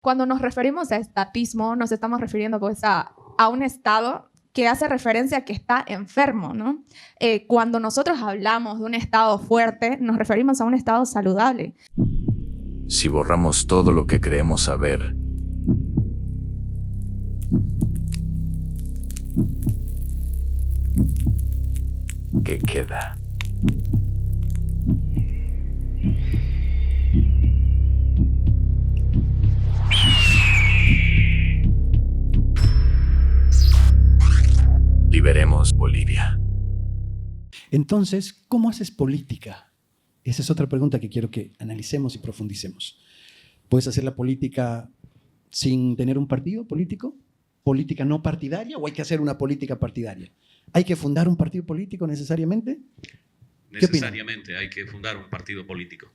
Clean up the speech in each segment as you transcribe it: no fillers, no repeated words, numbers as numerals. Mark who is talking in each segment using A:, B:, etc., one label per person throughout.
A: Cuando nos referimos a estatismo, nos estamos refiriendo pues a un estado que hace referencia a que está enfermo, ¿no? Cuando nosotros hablamos de un estado fuerte, nos referimos a un estado saludable.
B: Si borramos todo lo que creemos saber, ¿qué queda? Liberemos Bolivia.
C: Entonces, ¿cómo haces política? Esa es otra pregunta que quiero que analicemos y profundicemos. ¿Puedes hacer la política sin tener un partido político? ¿Política no partidaria o hay que hacer una política partidaria? ¿Hay que fundar un partido político necesariamente?
D: Necesariamente hay que fundar un partido político.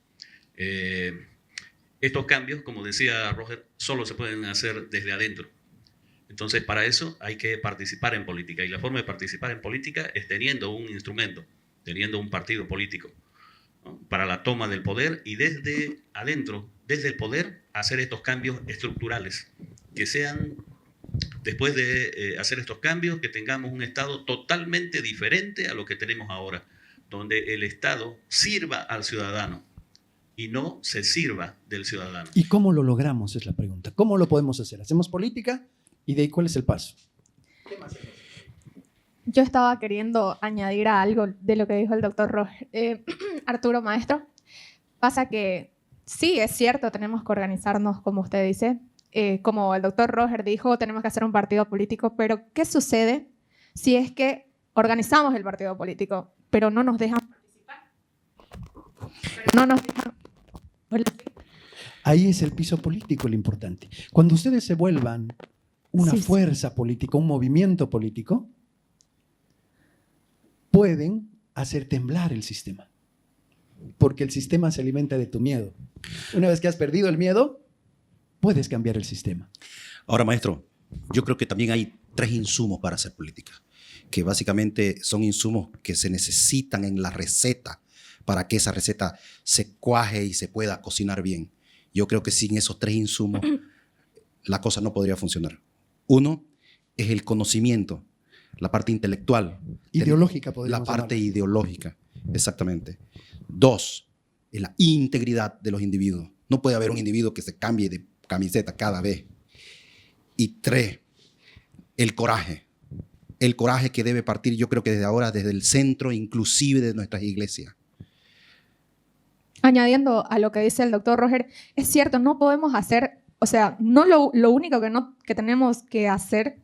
D: Estos cambios, como decía Roger, solo se pueden hacer desde adentro. Entonces, para eso hay que participar en política. Y la forma de participar en política es teniendo un instrumento, teniendo un partido político, ¿no? Para la toma del poder y desde adentro, desde el poder, hacer estos cambios estructurales. Que sean, después de hacer estos cambios, que tengamos un Estado totalmente diferente a lo que tenemos ahora, donde el Estado sirva al ciudadano y no se sirva del ciudadano.
C: ¿Y cómo lo logramos? Es la pregunta. ¿Cómo lo podemos hacer? ¿Hacemos política? ¿Y de ahí cuál es el paso? ¿Qué más hacemos?
A: Yo estaba queriendo añadir a algo de lo que dijo el doctor Arturo Maestro. Pasa que sí, es cierto, tenemos que organizarnos, como usted dice. Como el doctor Roger dijo, tenemos que hacer un partido político, pero ¿qué sucede si es que organizamos el partido político, pero no nos dejan participar? No nos dejan...
C: Ahí es el piso político lo importante. Cuando ustedes se vuelvan una fuerza política, un movimiento político, pueden hacer temblar el sistema. Porque el sistema se alimenta de tu miedo. Una vez que has perdido el miedo, puedes cambiar el sistema.
E: Ahora, maestro, yo creo que también hay 3 insumos para hacer política, que básicamente son insumos que se necesitan en la receta para que esa receta se cuaje y se pueda cocinar bien. Yo creo que sin esos 3 insumos la cosa no podría funcionar. Uno es el conocimiento, la parte intelectual.
C: Ideológica,
E: la parte ideológica, exactamente. 2 es la integridad de los individuos. No puede haber un individuo que se cambie de camiseta cada vez. Y 3, el coraje. El coraje que debe partir, yo creo que desde ahora, desde el centro, inclusive de nuestras iglesias.
A: Añadiendo a lo que dice el doctor Roger, es cierto, no podemos hacer, o sea, no lo único que tenemos que hacer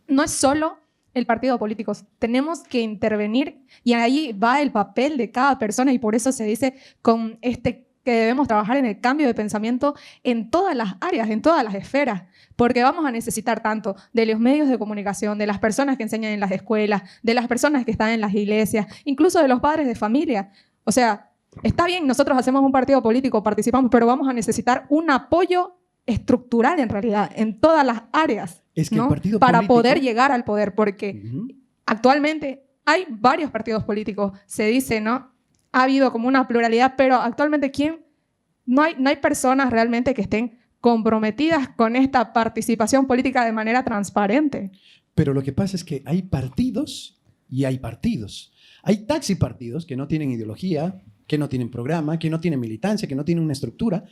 A: no es solo el partido político, tenemos que intervenir y ahí va el papel de cada persona y por eso se dice que debemos trabajar en el cambio de pensamiento en todas las áreas, en todas las esferas, porque vamos a necesitar tanto de los medios de comunicación, de las personas que enseñan en las escuelas, de las personas que están en las iglesias, incluso de los padres de familia. O sea, está bien, nosotros hacemos un partido político, participamos, pero vamos a necesitar un apoyo estructural en realidad, en todas las áreas,
C: es que
A: ¿no?
C: el partido
A: para
C: político...
A: poder llegar al poder, porque actualmente hay varios partidos políticos, se dice, ¿no? Ha habido como una pluralidad, pero actualmente no hay personas realmente que estén comprometidas con esta participación política de manera transparente.
C: Pero lo que pasa es que hay partidos y hay partidos. Hay taxipartidos que no tienen ideología, que no tienen programa, que no tienen militancia, que no tienen una estructura,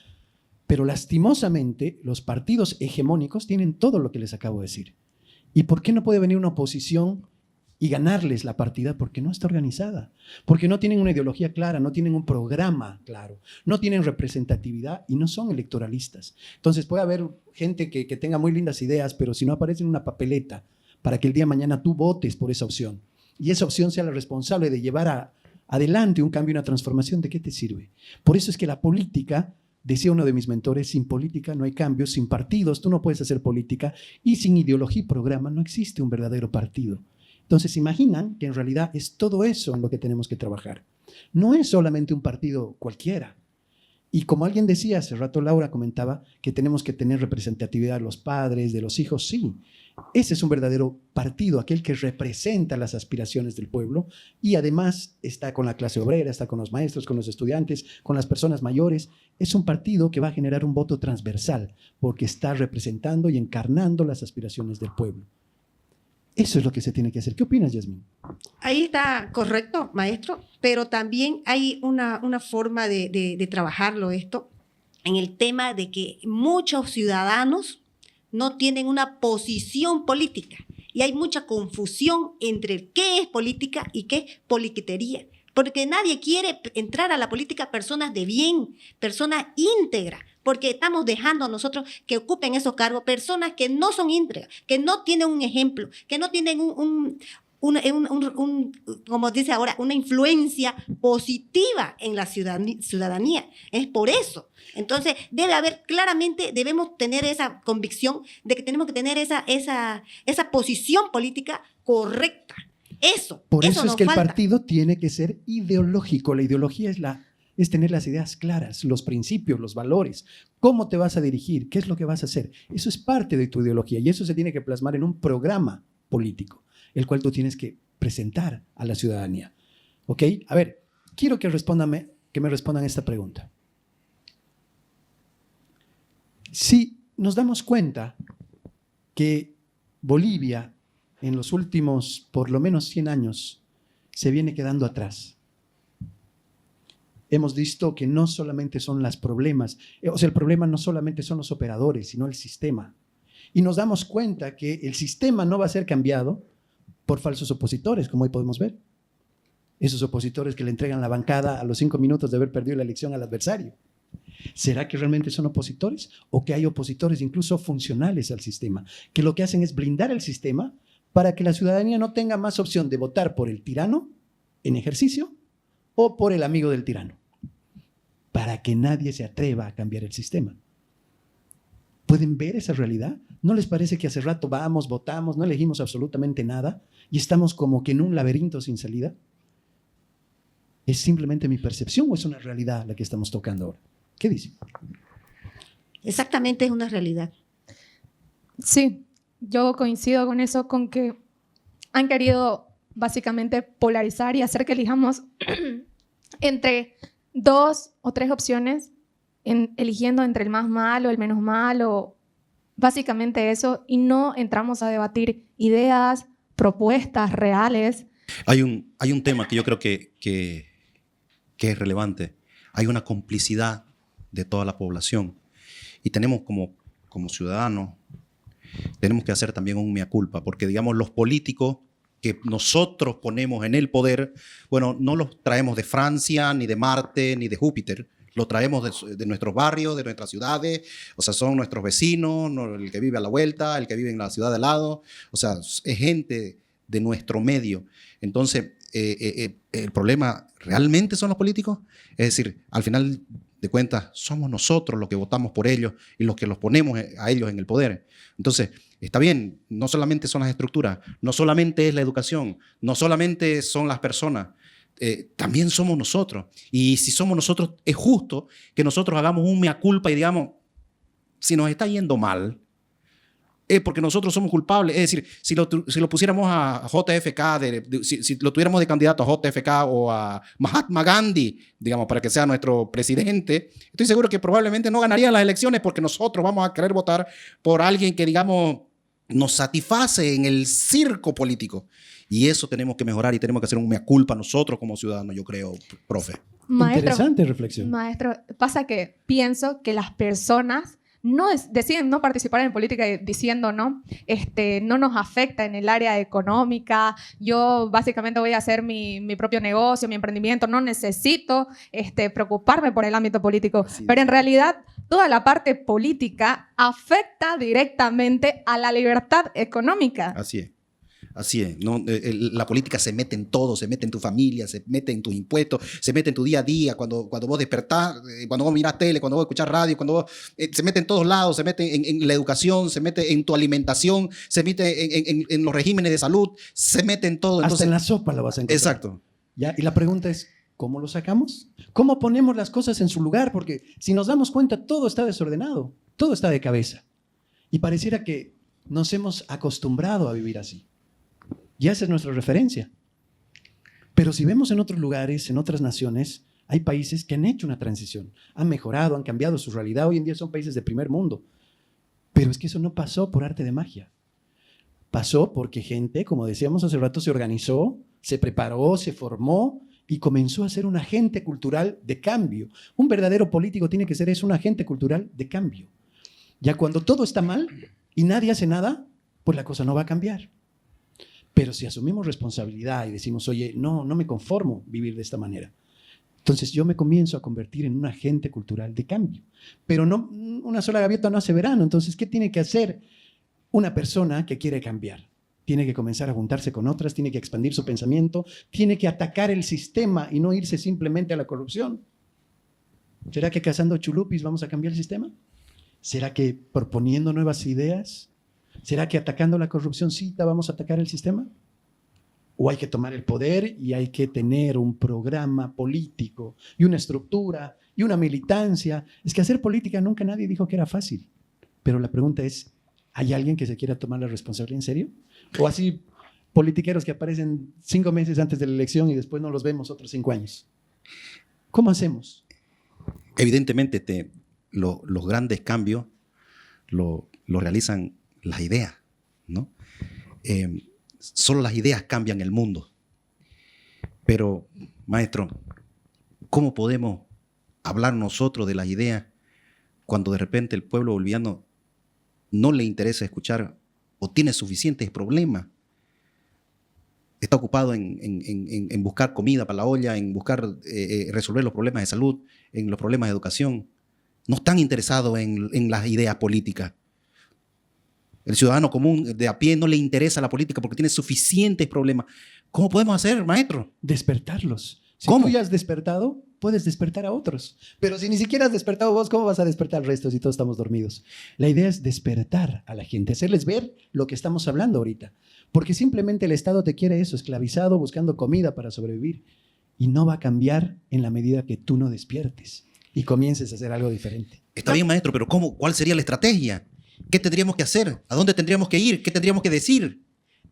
C: pero lastimosamente los partidos hegemónicos tienen todo lo que les acabo de decir. ¿Y por qué no puede venir una oposición y ganarles la partida? Porque no está organizada, porque no tienen una ideología clara, no tienen un programa claro, no tienen representatividad y no son electoralistas. Entonces puede haber gente que tenga muy lindas ideas, pero si no aparece en una papeleta para que el día de mañana tú votes por esa opción y esa opción sea la responsable de llevar adelante un cambio y una transformación, ¿de qué te sirve? Por eso es que la política, decía uno de mis mentores, sin política no hay cambios, sin partidos tú no puedes hacer política y sin ideología y programa no existe un verdadero partido. Entonces, imaginan que en realidad es todo eso en lo que tenemos que trabajar. No es solamente un partido cualquiera. Y como alguien decía hace rato, Laura comentaba que tenemos que tener representatividad de los padres, de los hijos. Sí, ese es un verdadero partido, aquel que representa las aspiraciones del pueblo y además está con la clase obrera, está con los maestros, con los estudiantes, con las personas mayores. Es un partido que va a generar un voto transversal porque está representando y encarnando las aspiraciones del pueblo. Eso es lo que se tiene que hacer. ¿Qué opinas, Yasmín?
F: Ahí está correcto, maestro, pero también hay una forma de trabajarlo esto en el tema de que muchos ciudadanos no tienen una posición política y hay mucha confusión entre qué es política y qué es poliquetería, porque nadie quiere entrar a la política personas de bien, personas íntegras, porque estamos dejando a nosotros que ocupen esos cargos personas que no son íntegras, que no tienen un ejemplo, que no tienen como dice ahora, una influencia positiva en la ciudadanía. Es por eso. Entonces, debemos tener esa convicción de que tenemos que tener esa posición política correcta.
C: Por eso es
F: nos
C: que el
F: falta.
C: partido tiene que ser ideológico. La ideología es tener las ideas claras, los principios, los valores. ¿Cómo te vas a dirigir? ¿Qué es lo que vas a hacer? Eso es parte de tu ideología y eso se tiene que plasmar en un programa político, el cual tú tienes que presentar a la ciudadanía. ¿Ok? A ver, quiero que me respondan esta pregunta. Si nos damos cuenta que Bolivia en los últimos por lo menos 100 años se viene quedando atrás, hemos visto que no solamente son los problemas, el problema no solamente son los operadores, sino el sistema. Y nos damos cuenta que el sistema no va a ser cambiado por falsos opositores, como hoy podemos ver. Esos opositores que le entregan la bancada a los 5 minutos de haber perdido la elección al adversario. ¿Será que realmente son opositores? ¿O que hay opositores incluso funcionales al sistema, que lo que hacen es blindar el sistema para que la ciudadanía no tenga más opción de votar por el tirano en ejercicio o por el amigo del tirano? Para que nadie se atreva a cambiar el sistema. ¿Pueden ver esa realidad? ¿No les parece que hace rato vamos, votamos, no elegimos absolutamente nada y estamos como que en un laberinto sin salida? ¿Es simplemente mi percepción o es una realidad la que estamos tocando ahora? ¿Qué dicen?
F: Exactamente, es una realidad.
A: Sí, yo coincido con eso, con que han querido básicamente polarizar y hacer que elijamos entre 2 o 3 opciones, eligiendo entre el más malo, el menos malo, básicamente eso, y no entramos a debatir ideas, propuestas reales.
E: Hay un tema que yo creo que es relevante. Hay una complicidad de toda la población y tenemos como ciudadanos, tenemos que hacer también un mea culpa, porque digamos los políticos que nosotros ponemos en el poder, bueno, no los traemos de Francia, ni de Marte, ni de Júpiter, los traemos de nuestros barrios, de nuestras ciudades, o sea, son nuestros vecinos, el que vive a la vuelta, el que vive en la ciudad de al lado, o sea, es gente de nuestro medio. Entonces, el problema realmente son los políticos, es decir, al final de cuentas, somos nosotros los que votamos por ellos y los que los ponemos a ellos en el poder. Entonces, está bien, no solamente son las estructuras, no solamente es la educación, no solamente son las personas, también somos nosotros. Y si somos nosotros, es justo que nosotros hagamos un mea culpa y digamos, si nos está yendo mal, es porque nosotros somos culpables. Es decir, si lo pusiéramos a JFK, si lo tuviéramos de candidato a JFK o a Mahatma Gandhi, digamos, para que sea nuestro presidente, estoy seguro que probablemente no ganarían las elecciones porque nosotros vamos a querer votar por alguien que, digamos, nos satisface en el circo político. Y eso tenemos que mejorar y tenemos que hacer un mea culpa nosotros como ciudadanos, yo creo, profe.
C: Interesante reflexión.
A: Maestro, pasa que pienso que las personas deciden no participar en política diciendo no nos afecta en el área económica, yo básicamente voy a hacer mi propio negocio, mi emprendimiento, no necesito preocuparme por el ámbito político. Pero en realidad toda la parte política afecta directamente a la libertad económica.
E: Así es. Así es, ¿no? La política se mete en todo, se mete en tu familia, se mete en tus impuestos, se mete en tu día a día, cuando vos despertás, cuando vos mirás tele, cuando vos escuchás radio, se mete en todos lados, se mete en la educación, se mete en tu alimentación, se mete en los regímenes de salud, se mete en todo. Entonces,
C: hasta en la sopa la vas a encontrar.
E: Exacto.
C: ¿Ya? Y la pregunta es, ¿Cómo lo sacamos? ¿Cómo ponemos las cosas en su lugar? Porque si nos damos cuenta, todo está desordenado, todo está de cabeza. Y pareciera que nos hemos acostumbrado a vivir así. Y esa es nuestra referencia. Pero si vemos en otros lugares, en otras naciones, hay países que han hecho una transición, han mejorado, han cambiado su realidad. Hoy en día son países de primer mundo. Pero es que eso no pasó por arte de magia. Pasó porque gente, como decíamos hace rato, se organizó, se preparó, se formó y comenzó a ser un agente cultural de cambio. Un verdadero político tiene que ser un agente cultural de cambio. Ya cuando todo está mal y nadie hace nada, pues la cosa no va a cambiar. Pero si asumimos responsabilidad y decimos, oye, no me conformo vivir de esta manera, entonces yo me comienzo a convertir en un agente cultural de cambio. Pero no, una sola gaviota no hace verano. Entonces, ¿qué tiene que hacer una persona que quiere cambiar? Tiene que comenzar a juntarse con otras, tiene que expandir su pensamiento, tiene que atacar el sistema y no irse simplemente a la corrupción. ¿Será que cazando chulupis vamos a cambiar el sistema? ¿Será que proponiendo nuevas ideas? ¿Será que atacando la corrupcióncita vamos a atacar el sistema? ¿O hay que tomar el poder y hay que tener un programa político y una estructura y una militancia? Es que hacer política nunca nadie dijo que era fácil. Pero la pregunta es, ¿hay alguien que se quiera tomar la responsabilidad en serio? ¿O así politiqueros que aparecen 5 meses antes de la elección y después no los vemos otros 5 años? ¿Cómo hacemos?
E: Evidentemente, los grandes cambios lo realizan las ideas, ¿no? Solo las ideas cambian el mundo. Pero, maestro, ¿cómo podemos hablar nosotros de las ideas cuando de repente el pueblo boliviano no le interesa escuchar o tiene suficientes problemas? Está ocupado en buscar comida para la olla, en buscar resolver los problemas de salud, en los problemas de educación. No están interesados en las ideas políticas. El ciudadano común de a pie no le interesa la política porque tiene suficientes problemas. ¿Cómo podemos hacer, maestro?
C: Despertarlos. Si
E: ¿Cómo?
C: tú ya has despertado, puedes despertar a otros. Pero si ni siquiera has despertado vos, ¿cómo vas a despertar al resto si todos estamos dormidos? La idea es despertar a la gente, hacerles ver lo que estamos hablando ahorita. Porque simplemente el Estado te quiere eso, esclavizado, buscando comida para sobrevivir. Y no va a cambiar en la medida que tú no despiertes y comiences a hacer algo diferente.
E: Está bien, maestro, pero ¿cómo? ¿Cuál sería la estrategia? ¿Qué tendríamos que hacer? ¿A dónde tendríamos que ir? ¿Qué tendríamos que decir?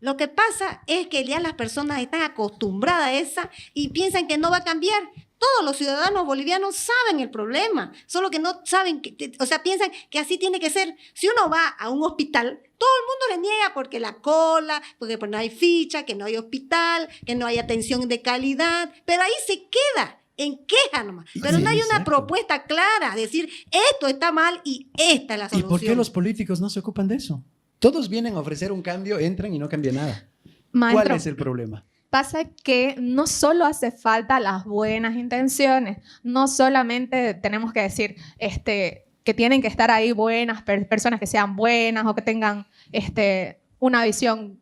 F: Lo que pasa es que ya las personas están acostumbradas a esa y piensan que no va a cambiar. Todos los ciudadanos bolivianos saben el problema, solo que no saben, o sea, piensan que así tiene que ser. Si uno va a un hospital, todo el mundo le niega porque la cola, porque no hay ficha, que no hay hospital, que no hay atención de calidad, pero ahí se queda en queja nomás. Pero
C: Sí,
F: no hay una
C: exacto.
F: propuesta clara, decir esto está mal y esta es la
C: ¿Y
F: solución.
C: por qué los políticos no se ocupan de eso? Todos vienen a ofrecer un cambio, entran y no cambia nada.
A: Maestro,
C: ¿Cuál es el problema?
A: pasa que no solo hace falta las buenas intenciones, no solamente tenemos que decir que tienen que estar ahí buenas personas que sean buenas o que tengan una visión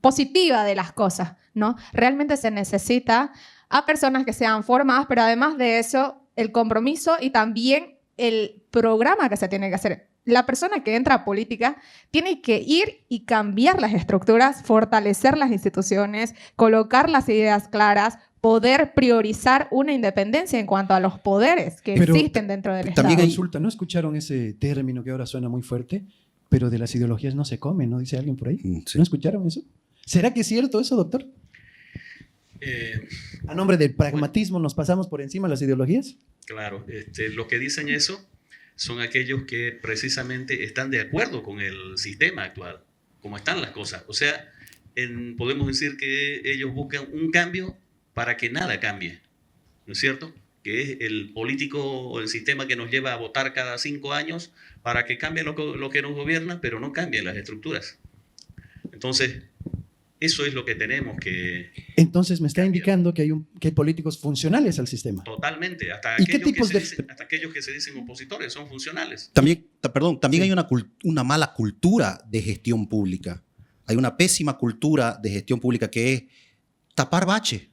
A: positiva de las cosas, ¿no? Realmente se necesita a personas que sean formadas, pero además de eso, el compromiso y también el programa que se tiene que hacer. La persona que entra a política tiene que ir y cambiar las estructuras, fortalecer las instituciones, colocar las ideas claras, poder priorizar una independencia en cuanto a los poderes que
C: Pero
A: existen dentro del Estado.
E: también hay-
C: Consulta, ¿no escucharon ese término que ahora suena muy fuerte? Pero de las ideologías no se come, ¿no? Dice alguien por ahí.
E: Sí.
C: ¿No escucharon eso? ¿Será que es cierto eso, doctor? A nombre del pragmatismo nos pasamos por encima de las ideologías.
D: Claro, los que dicen eso son aquellos que precisamente están de acuerdo con el sistema actual, como están las cosas. O sea, podemos decir que ellos buscan un cambio para que nada cambie, ¿no es cierto? Que es el político o el sistema que nos lleva a votar cada 5 años para que cambie lo que nos gobierna, pero no cambien las estructuras. Entonces, eso es lo que tenemos que...
C: Entonces me está
D: Cambio.
C: indicando que hay políticos funcionales al sistema.
D: Totalmente, hasta
C: ¿Y qué
D: aquellos,
C: tipos
D: hasta aquellos que se dicen opositores son funcionales.
E: También hay una mala cultura de gestión pública. Hay una pésima cultura de gestión pública que es tapar bache.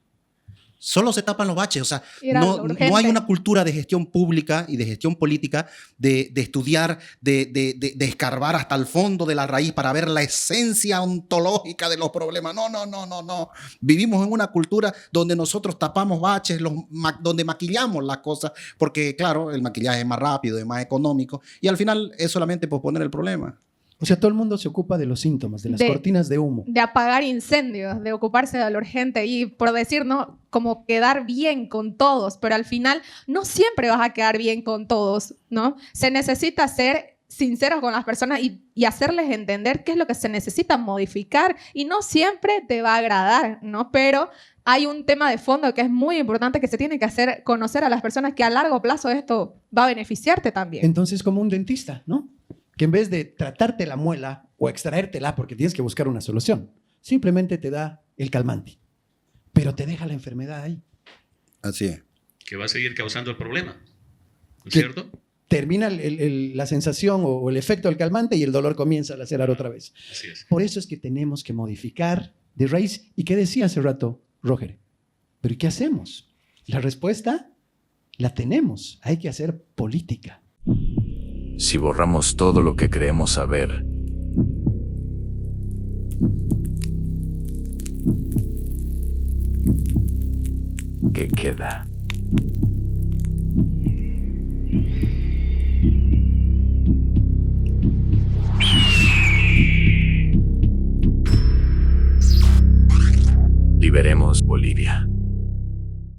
E: Solo se tapan los baches. O sea,
A: Ir a lo
E: no
A: urgente.
E: hay una cultura de gestión pública y de gestión política de estudiar, de escarbar hasta el fondo de la raíz para ver la esencia ontológica de los problemas. No. Vivimos en una cultura donde nosotros tapamos baches, donde maquillamos las cosas, porque claro, el maquillaje es más rápido, es más económico, y al final es solamente posponer el problema.
C: O sea, todo el mundo se ocupa de los síntomas, de las cortinas de humo.
A: De apagar incendios, de ocuparse de lo urgente y, por decir, ¿no? Como quedar bien con todos, pero al final no siempre vas a quedar bien con todos, ¿no? Se necesita ser sinceros con las personas y hacerles entender qué es lo que se necesita modificar, y no siempre te va a agradar, ¿no? Pero hay un tema de fondo que es muy importante, que se tiene que hacer conocer a las personas, que a largo plazo esto va a beneficiarte también.
C: Entonces, como un dentista, ¿no? Que en vez de tratarte la muela o extraértela porque tienes que buscar una solución, simplemente te da el calmante, pero te deja la enfermedad ahí.
E: Así es.
D: Que va a seguir causando el problema, ¿no es
C: Que
D: cierto?
C: termina la sensación o el efecto del calmante y el dolor comienza a lacerar otra vez.
D: Así es.
C: Por eso es que tenemos que modificar de raíz. ¿Y qué decía hace rato Roger? ¿Pero y qué hacemos? La respuesta la tenemos. Hay que hacer política.
B: Si borramos todo lo que creemos saber, ¿qué queda? Liberemos Bolivia.